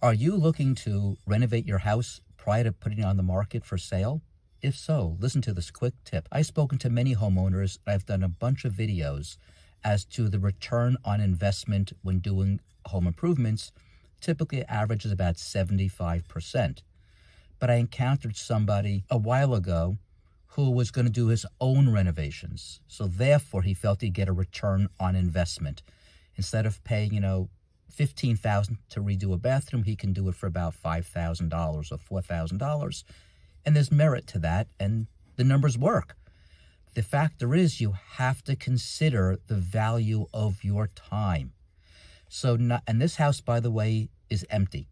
Are you looking to renovate your house prior to putting it on the market for sale? If so, listen to this quick tip. I've spoken to many homeowners. I've done a bunch of videos as to the return on investment when doing home improvements. Typically, average is about 75%. But I encountered somebody a while ago who was going to do his own renovations. So therefore, he felt he'd get a return on investment. Instead of paying, $15,000 to redo a bathroom, he can do it for about $5,000 or $4,000. And there's merit to that, and the numbers work. The factor is you have to consider the value of your time. And this house, by the way, is empty.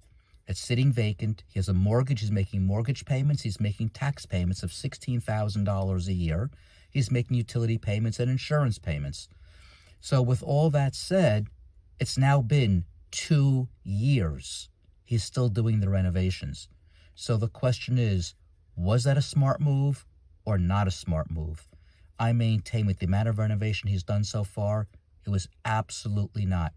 It's sitting vacant. He has a mortgage. He's making mortgage payments. He's making tax payments of $16,000 a year. He's making utility payments and insurance payments. So with all that said, it's now been 2 years. He's still doing the renovations. So the question is, was that a smart move or not a smart move? I maintain with the amount of renovation he's done so far, it was absolutely not.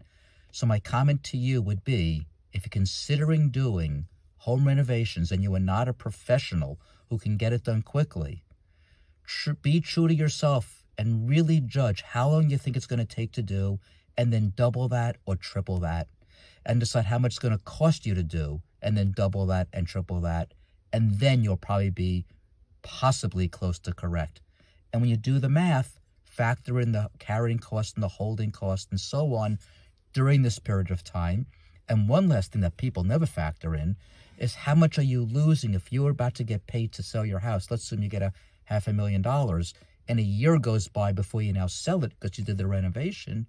So my comment to you would be, if you're considering doing home renovations and you are not a professional who can get it done quickly, be true to yourself and really judge how long you think it's going to take to do, and then double that or triple that, and decide how much it's going to cost you to do, and then double that and triple that, and then you'll probably be possibly close to correct. And when you do the math, factor in the carrying cost and the holding cost and so on during this period of time. And one last thing that people never factor in is how much are you losing if you were about to get paid to sell your house. Let's assume you get $500,000 and a year goes by before you now sell it because you did the renovation.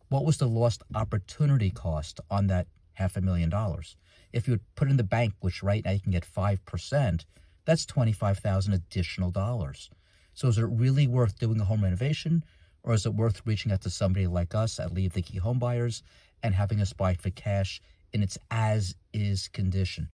What was the lost opportunity cost on that $500,000? If you would put in the bank, which right now you can get 5%, that's $25,000 additional dollars. So is it really worth doing a home renovation, or is it worth reaching out to somebody like us at Leave the Key Homebuyers and having us buy it for cash in its as-is condition?